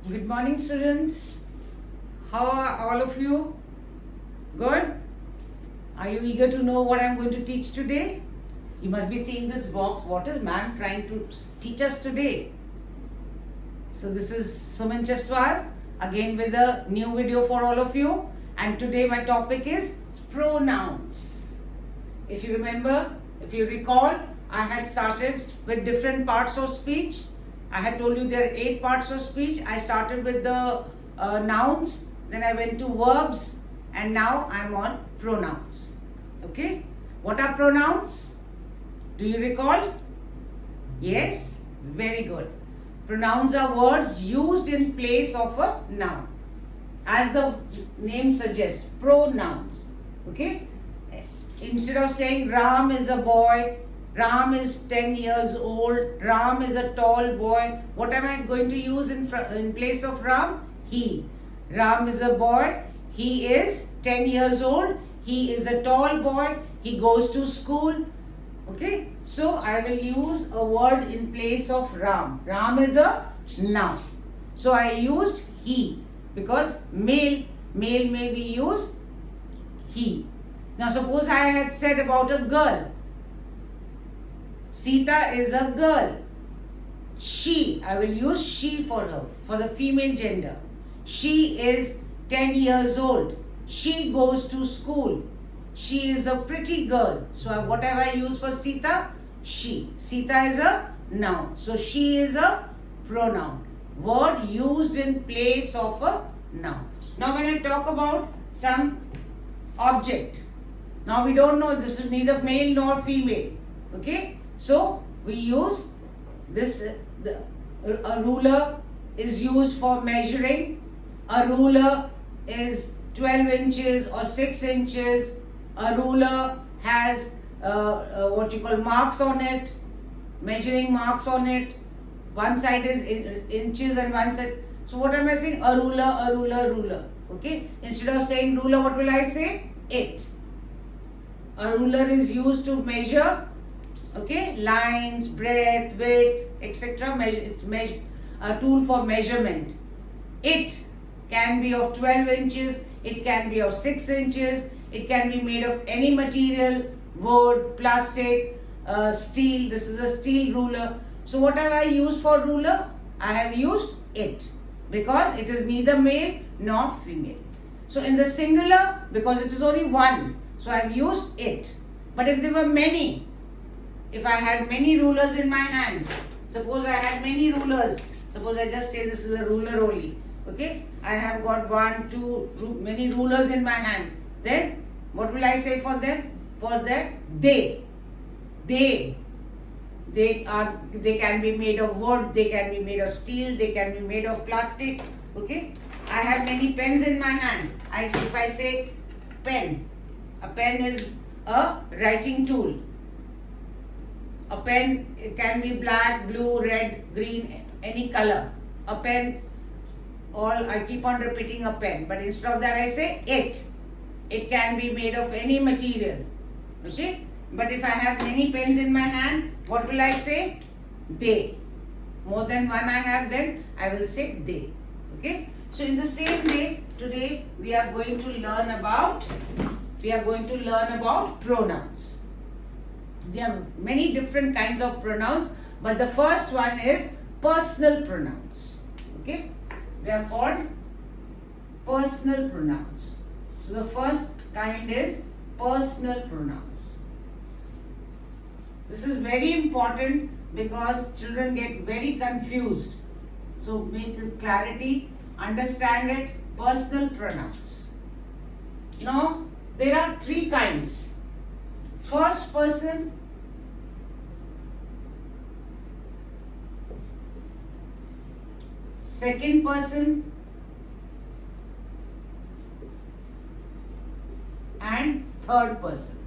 Good morning, students. How are all of you? Good? Are you eager to know what I am going to teach today? You must be seeing this box. What is ma'am trying to teach us today? So this is Suman Chaswal again with a new video for all of you. And today my topic is pronouns. If you remember, if you recall, I had started with different parts of speech. I had told you there are 8 parts of speech. I started with the nouns, then I went to verbs, and now I'm on pronouns. Okay? What are pronouns? Do you recall? Yes? Very good. Pronouns are words used in place of a noun. As the name suggests, pronouns. Okay? Instead of saying Ram is a boy, Ram is 10 years old, Ram is a tall boy, what am I going to use in place of Ram? He. Ram is a boy, he is 10 years old, he is a tall boy, he goes to school. Okay, so I will use a word in place of Ram. Ram is a noun. So I used he because male may be used he. Now suppose I had said about a girl. Sita is a girl. She, I will use she for her, for the female gender. She is 10 years old. She goes to school. She is a pretty girl. So what have I used for Sita? She. Sita is a noun. So she is a pronoun. Word used in place of a noun. Now when I talk about some object. Now we don't know, this is neither male nor female. Okay. So we use this, a ruler is used for measuring. A ruler is 12 inches or 6 inches. A ruler has what you call marks on it, measuring marks on it. One side is inches and one side. So what am I saying? A ruler, ruler. Okay. Instead of saying ruler, what will I say? It. A ruler is used to measure. Okay, lines, breadth, width, etc. It's a tool for measurement. It can be of 12 inches, it can be of 6 inches, it can be made of any material, wood, plastic, steel. This is a steel ruler. So what have I used for ruler? I have used it because it is neither male nor female. So in the singular, because it is only one, so I have used it. But if there were many, if I had many rulers in my hand, suppose I had many rulers, suppose I just say this is a ruler only, okay, I have got many rulers in my hand, then what will I say for them? For that, they can be made of wood, they can be made of steel, they can be made of plastic. Okay, I have many pens in my hand. If I say pen, a pen is a writing tool. A pen, it can be black, blue, red, green, any color. A pen, I keep on repeating a pen, but instead of that I say it. It can be made of any material. Okay? But if I have many pens in my hand, what will I say? They. More than one I have, then I will say they. Okay? So in the same way, today we are going to learn about pronouns. There are many different kinds of pronouns, but the first one is personal pronouns. Okay? They are called personal pronouns. So the first kind is personal pronouns. This is very important because children get very confused. So make it clarity, understand it, personal pronouns. Now, there are 3 kinds. First person, second person, and third person.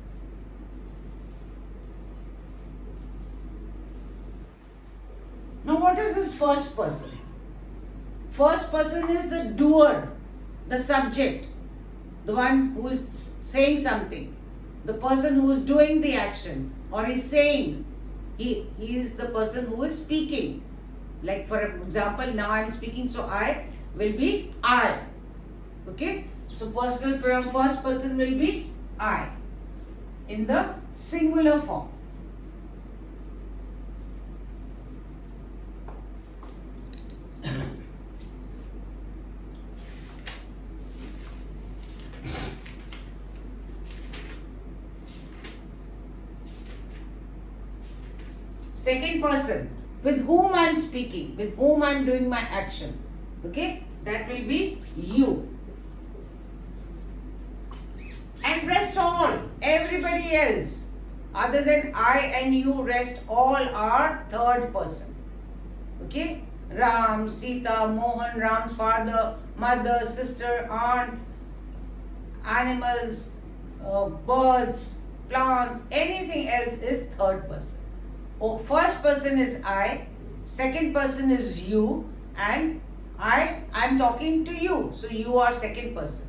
Now what is this first person? First person is the doer, the subject, the one who is saying something, the person who is doing the action or is saying. He is the person who is speaking. Like for example, now I am speaking, so I will be I. Okay? So personal pronoun first person will be I in the singular form. Second person, with whom I am speaking, with whom I am doing my action. Okay? That will be you. And rest all, everybody else, other than I and you, rest all are third person. Okay? Ram, Sita, Mohan, Ram's father, mother, sister, aunt, animals, birds, plants, anything else is third person. Oh, first person is I, second person is you, and I'm talking to you, so you are second person.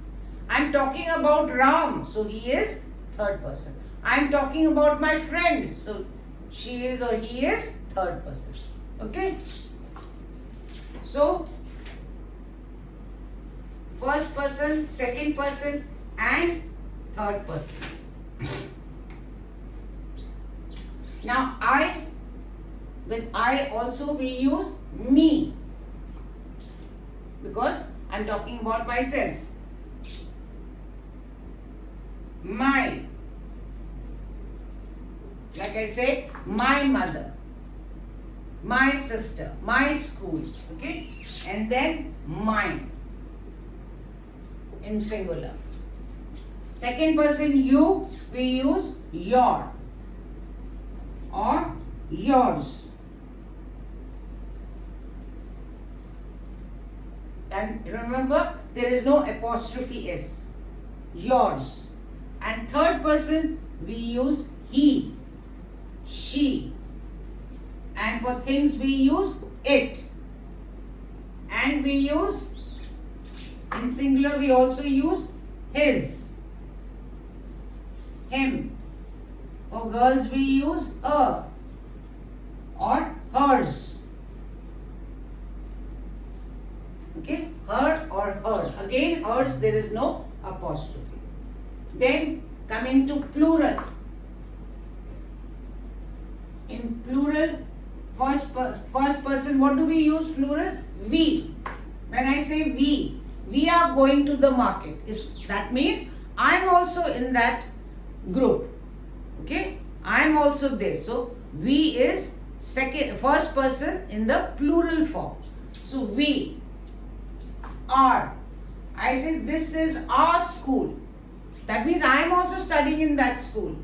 I'm talking about Ram, so he is third person. I'm talking about my friend, so she is or he is third person. Okay? So, first person, second person, and third person. Now, with I also we use me, because I'm talking about myself. My, like I said, my mother, my sister, my school, okay? And then mine in singular. Second person you, we use your or yours. And remember, there is no apostrophe S. Yours. And third person, we use he, she. And for things, we use it. And we use, in singular, we also use his, him. For girls, we use her or hers. Okay, her or hers. Again, hers, there is no apostrophe. Then coming to plural. In plural, first person, what do we use plural? We. When I say we are going to the market. That means I am also in that group. Okay, I am also there. So we is first person in the plural form. So we are. I say this is our school. That means I am also studying in that school.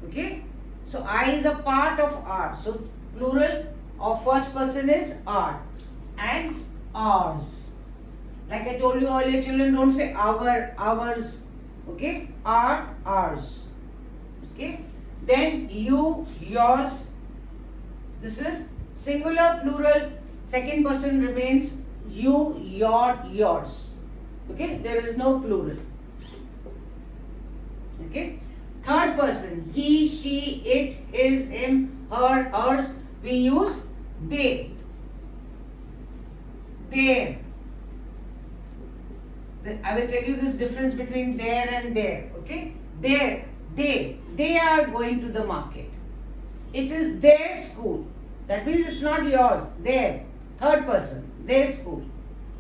Okay, so I is a part of our. So plural of first person is our and ours. Like I told you earlier, children, don't say our, ours. Okay, our, ours. Okay, then you, yours. This is singular, plural. Second person remains you, your, yours. Okay, there is no plural. Okay, third person, he, she, it, his, him, her, hers. We use they, their. I will tell you this difference between there and there. Okay, there, they are going to the market. It is their school. That means it's not yours. Their, third person, their school.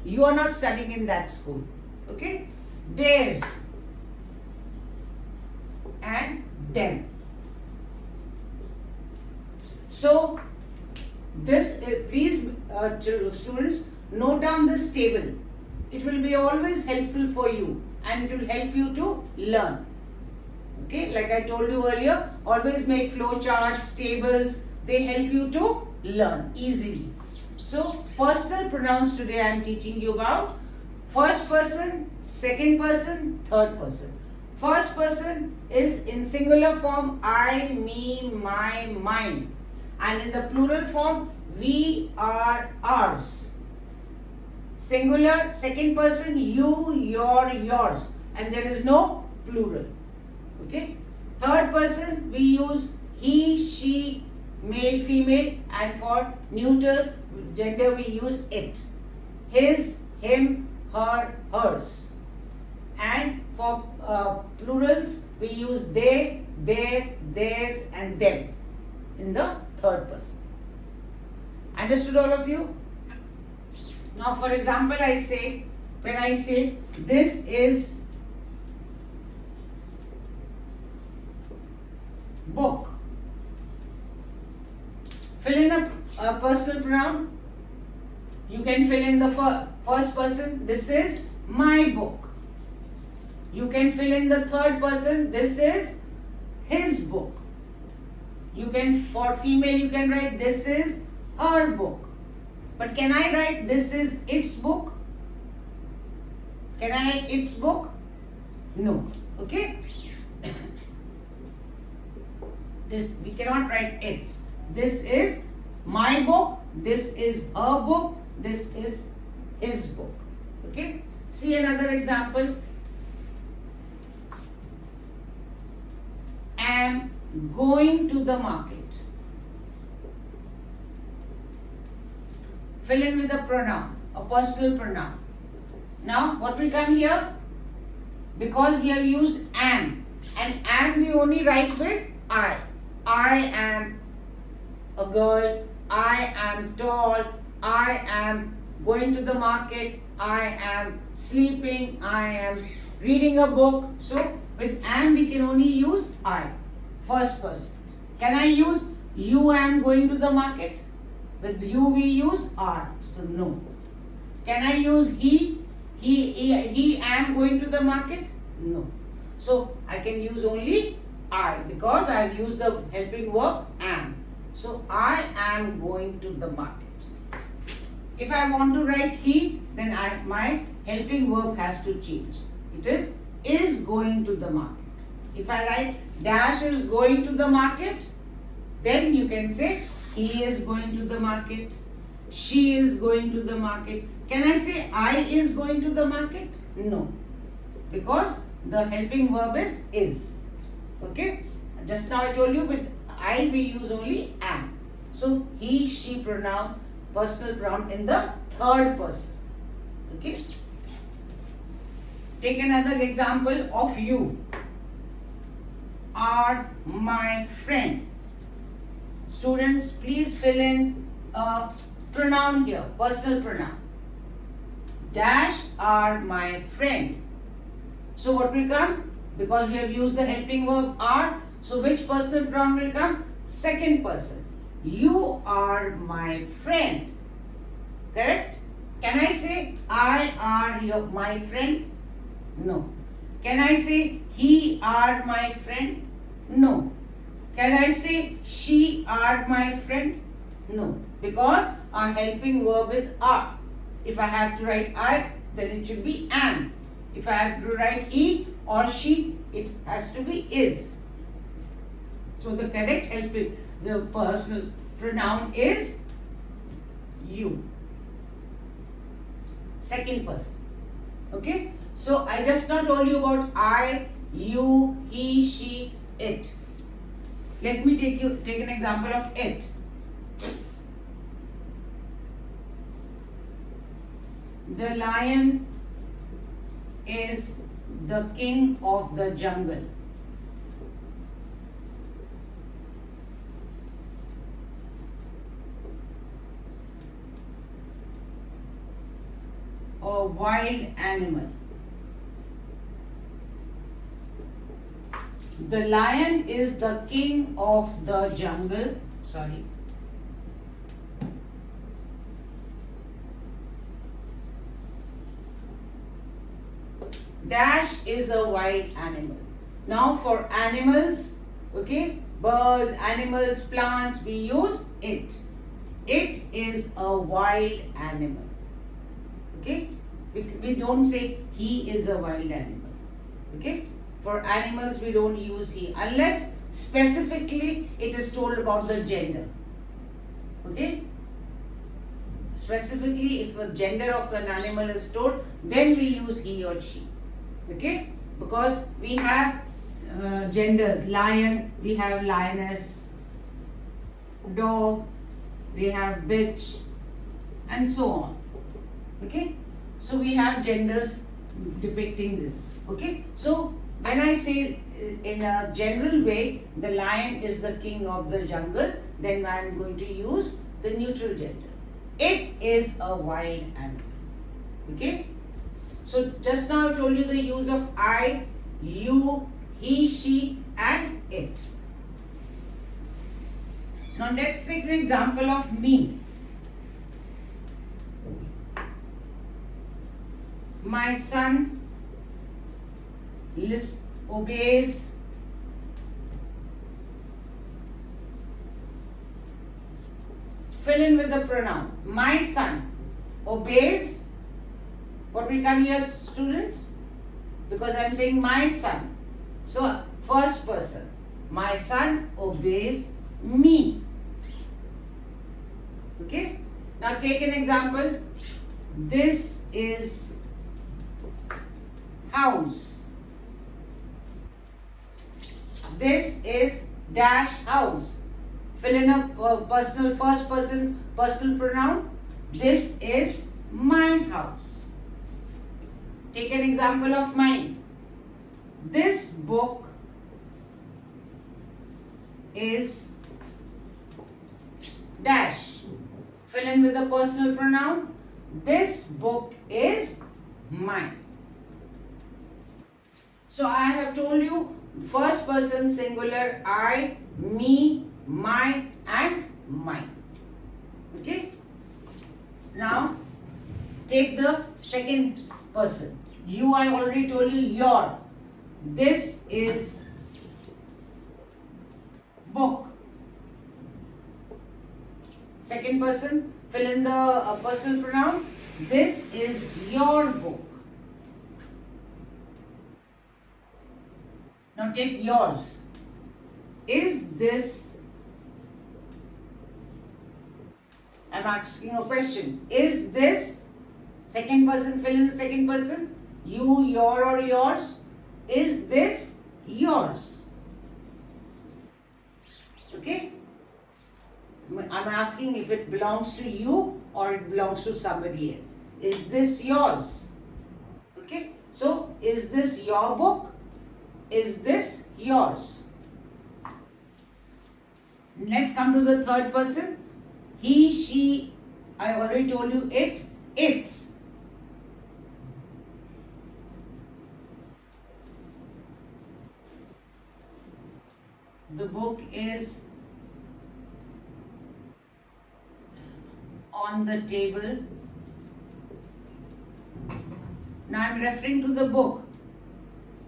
You are not studying in that school. Okay, theirs and them. So this, please students, note down this table. It will be always helpful for you and it will help you to learn. Okay, like I told you earlier, always make flow charts, tables. They help you to learn easily. So personal pronouns today I am teaching you about first person, second person, third person. First person is in singular form I, me, my, mine. And in the plural form we, are, ours. Singular, second person you, your, yours. And there is no plural. Okay. Third person we use he, she, male, female, and for neuter gender we use it. His, him, her, hers. And for plurals we use they, their, theirs, and them in the third person. Understood all of you? Now for example when I say this is book. Fill in a personal pronoun. You can fill in the first person. This is my book. You can fill in the third person. This is his book. You can, for female, you can write this is her book. But can I write this is its book? Can I write its book? No. Okay? This we cannot write its. This is my book. This is her book. This is his book. Okay? See another example. Am going to the market. Fill in with a pronoun, a personal pronoun. Now, what will come here? Because we have used am, and am we only write with I. I am a girl. I am tall. I am going to the market. I am sleeping. I am reading a book. So, with am we can only use I, first person. Can I use you am going to the market? With you we use are. So, no. Can I use he am going to the market? No. So, I can use only I because I have used the helping verb am. So, I am going to the market. If I want to write he, then my helping verb has to change. It is going to the market. If I write dash is going to the market, then you can say he is going to the market. She is going to the market. Can I say I is going to the market? No. Because the helping verb is. Okay? Just now I told you with I we use only am. So he, she pronoun, personal pronoun in the third person. Okay? Take another example of you. Are my friend. Students, please fill in a pronoun here, personal pronoun. Dash are my friend. So what will come? Because we have used the helping verb are, so which personal pronoun will come? Second person. You are my friend. Correct? Can I say I are my friend? No. Can I say he are my friend? No. Can I say she are my friend? No. Because our helping verb is are. If I have to write I, then it should be am. If I have to write he or she, it has to be is. So the correct helping, the personal pronoun is you. Second person. Okay? So I just now told you about I, you, he, she, it. Let me take an example of it. The lion is the king of the jungle. A wild animal. The lion is the king of the jungle. Sorry. Dash is a wild animal. Now for animals, okay, birds, animals, plants, we use it. It is a wild animal. Okay, we don't say he is a wild animal. Okay, for animals we don't use he unless specifically it is told about the gender. Okay, specifically if the gender of an animal is told, then we use he or she. Okay, because we have genders. Lion, we have lioness. dog, we have bitch, and so on. Okay, so we have genders depicting this. Okay, so when I say in a general way the lion is the king of the jungle, then I am going to use the neutral gender. It is a wild animal. Okay, so just now I told you the use of I, you, he, she, and it. Now let's take an example of me. My son obeys fill in with the pronoun. My son obeys. What will come here, students? Because I am saying my son. So first person. My son obeys me. Okay. Now take an example. This is house. This is dash house. Fill in a personal first person personal pronoun. This is my house. Take an example of mine. This book is dash. Fill in with a personal pronoun. This book is mine. So I have told you first person singular I, me, my, and mine. Okay. Now take the second person. You, I already told you your. This is book. Second person, fill in the personal pronoun. This is your book. Now take yours. Is this, I'm asking a question. Is this, second person, fill in the second person. You, your or yours. Is this yours? Okay. I'm asking if it belongs to you or it belongs to somebody else. Is this yours? Okay. So, is this your book? Is this yours? Let's come to the third person. He, she, I already told you it, its. The book is on the table. Now I am referring to the book.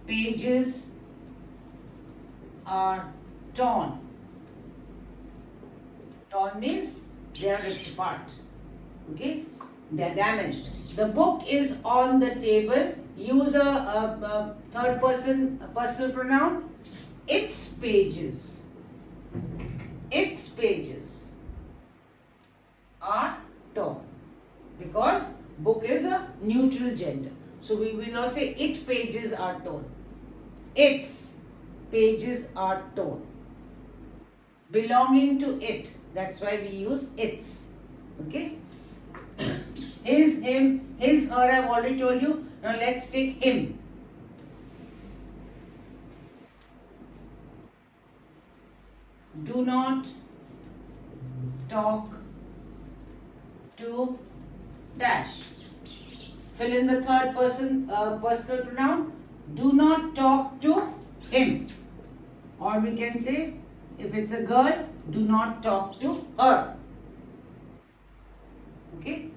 Pages are torn. Torn means they are ripped apart. Okay? They are damaged. The book is on the table. Use a third person personal pronoun. Its pages. Its pages are torn. Because book is a neutral gender. So we will not say its pages are torn. Its pages are torn. Belonging to it. That's why we use its. Okay? His, him, his, her, I've already told you. Now let's take him. Do not talk to dash. Fill in the third person personal pronoun. Do not talk to him. Or we can say, if it's a girl, do not talk to her. Okay?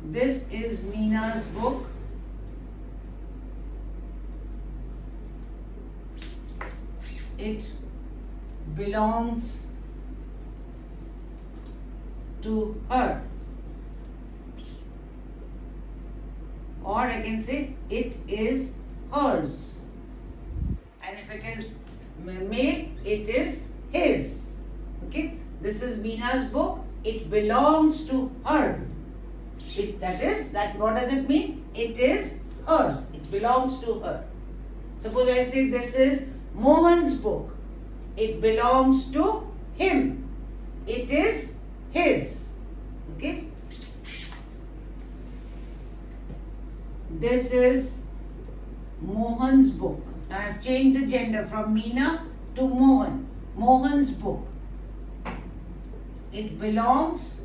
This is Meena's book. It belongs to her. Or I can say it is hers. And if it is male, it is his. Okay? This is Meena's book. It belongs to her. What does it mean? It is hers. It belongs to her. Suppose I say this is Mohan's book. It belongs to him. It is his. Okay. This is Mohan's book. I have changed the gender from Meena to Mohan. Mohan's book. It belongs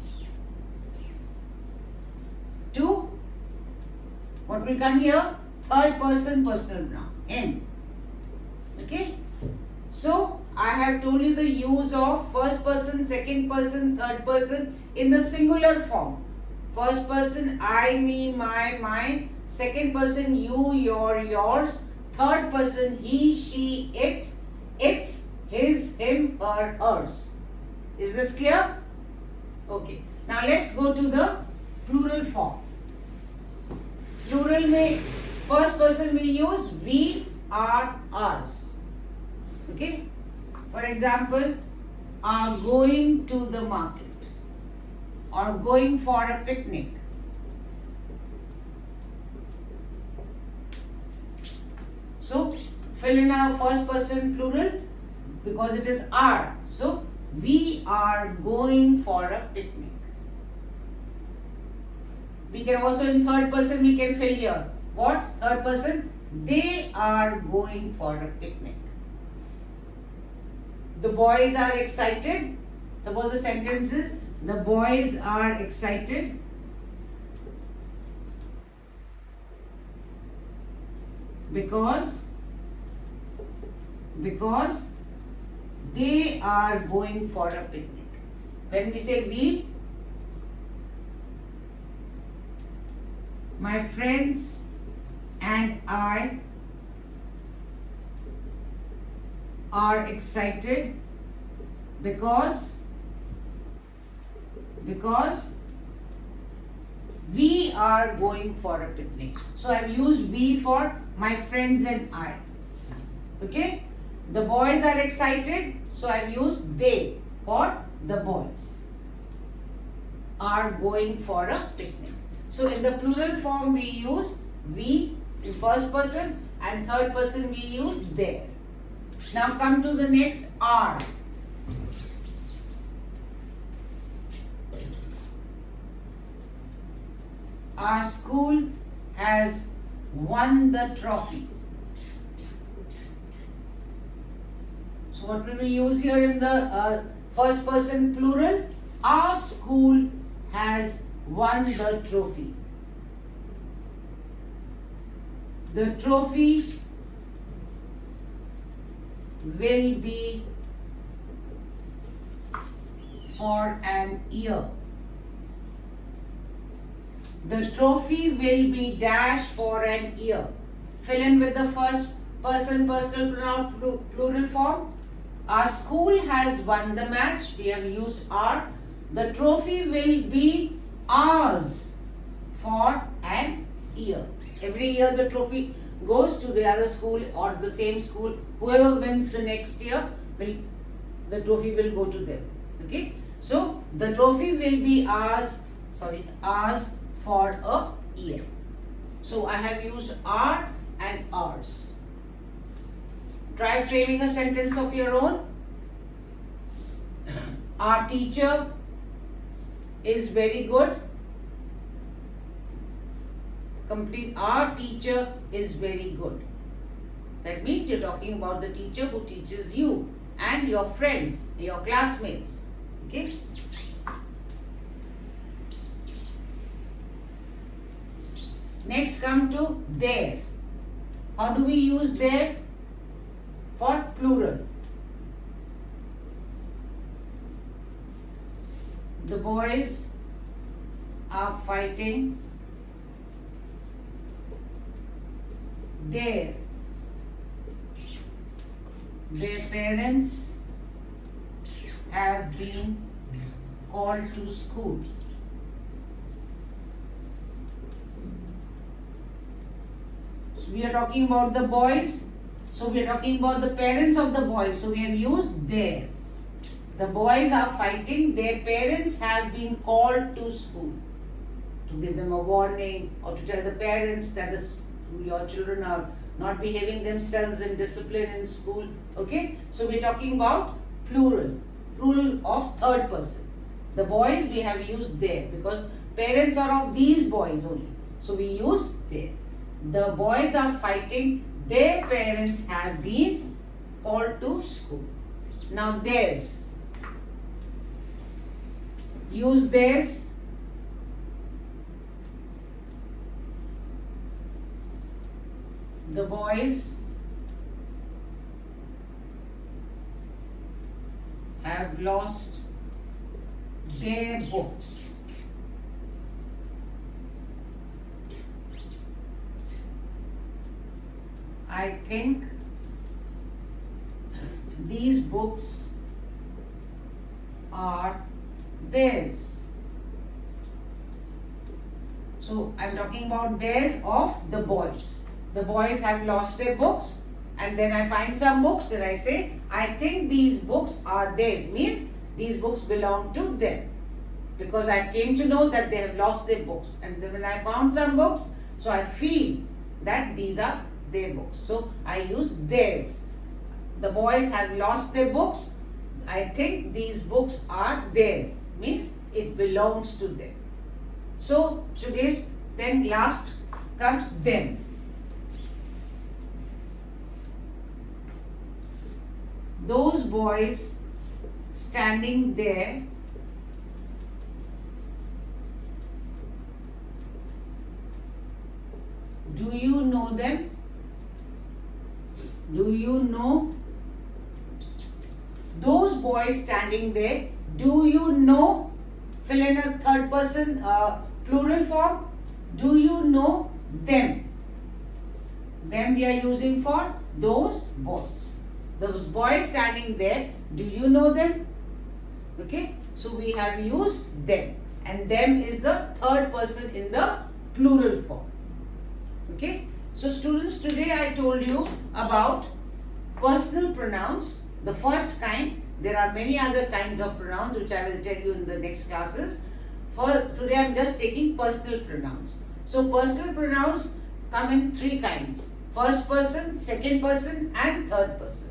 to, what will come here? Third person personal pronoun. Him. Okay. So, I have told you the use of first person, second person, third person in the singular form. First person, I, me, my, mine. Second person, you, your, yours. Third person, he, she, it. Its, his, him, her, hers. Is this clear? Okay. Now let's go to the plural form. Plural में first person we use we, are, ours. Okay. For example, are going to the market or going for a picnic. So fill in our first person plural because it is are. So we are going for a picnic. We can also in third person we can fill here. What? Third person. They are going for a picnic. The boys are excited. Suppose the sentence is the boys are excited because they are going for a picnic. When we say we, my friends and I are excited because we are going for a picnic. So I have used we for my friends and I. Okay? The boys are excited, so I have used they for the boys are going for a picnic. So in the plural form we use we in first person and third person we use their. Now come to the next are. Our school has won the trophy. So what will we use here in the first person plural? Our school has won the trophy. The trophy will be for an year. The trophy will be dash for an year. Fill in with the first person personal pronoun plural form. Our school has won the match. We have used our. The trophy will be ours for an year. Every year the trophy goes to the other school or the same school. Whoever wins the next year, the trophy will go to them. Okay. So the trophy will be ours for a year. So I have used our and ours. Try framing a sentence of your own. Our teacher is very good. Complete. Our teacher is very good. That means you're talking about the teacher who teaches you and your friends, your classmates. Okay. Next come to their. How do we use their? For plural. The boys are fighting. Their parents have been called to school. So we are talking about the boys. So we are talking about the parents of the boys. So we have used their. The boys are fighting. Their parents have been called to school to give them a warning or to tell the parents that your children are not behaving themselves in discipline in school. Okay, so we're talking about plural of third person. The boys we have used their, because parents are of these boys only, so we use their. The boys are fighting, their parents have been called to school. Now theirs, use theirs. The boys have lost their books. I think these books are theirs. So I'm talking about theirs of the boys. The boys have lost their books, and then I find some books, then I say, I think these books are theirs. Means these books belong to them. Because I came to know that they have lost their books. And then when I found some books, so I feel that these are their books. So I use theirs. The boys have lost their books. I think these books are theirs. Means it belongs to them. So today's, then last comes them. Those boys standing there do you know them? Do you know those boys standing there? Do you know? Fill in a third person plural form. Do you know them? Them we are using for those boys. Those boys standing there, do you know them? Okay, so we have used them, and them is the third person in the plural form. Okay, so students, today I told you about personal pronouns, the first kind. There are many other kinds of pronouns which I will tell you in the next classes. For today I am just taking personal pronouns. So personal pronouns come in three kinds: first person, second person, and third person.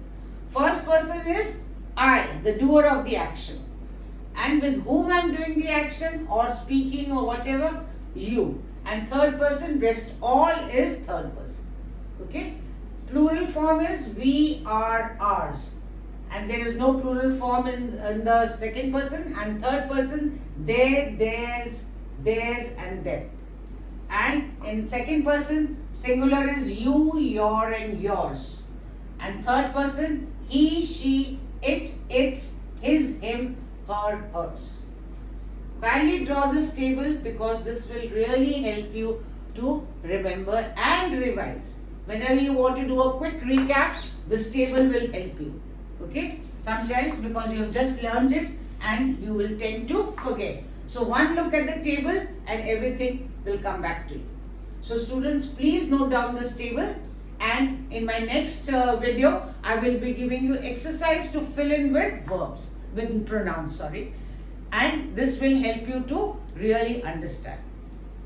First person is I, the doer of the action, and with whom I am doing the action or speaking or whatever, you. And third person, rest all is third person. Okay, plural form is we, are, ours, and there is no plural form in the second person. And third person, they, theirs, and them. And in second person, singular is you, your, and yours. And third person, he, she, it, its, his, him, her, hers. Kindly draw this table because this will really help you to remember and revise. Whenever you want to do a quick recap, this table will help you. Okay? Sometimes because you have just learned it and you will tend to forget. So one look at the table and everything will come back to you. So students, please note down this table. And in my next video, I will be giving you exercise to fill in with verbs, with pronouns, sorry. And this will help you to really understand.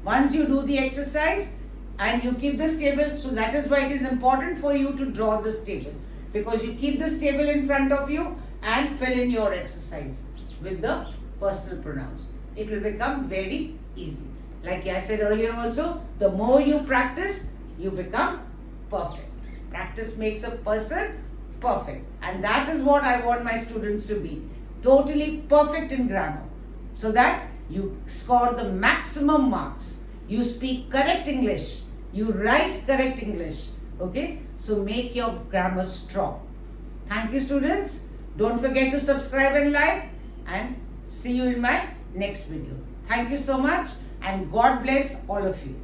Once you do the exercise and you keep this table, so that is why it is important for you to draw this table. Because you keep this table in front of you and fill in your exercise with the personal pronouns. It will become very easy. Like I said earlier also, the more you practice, you become perfect. Practice makes a person perfect, and that is what I want my students to be, totally perfect in grammar, so that you score the maximum marks, you speak correct English, you write correct English. Okay, so make your grammar strong. Thank you students. Don't forget to subscribe and like, and see you in my next video. Thank you so much, and God bless all of you.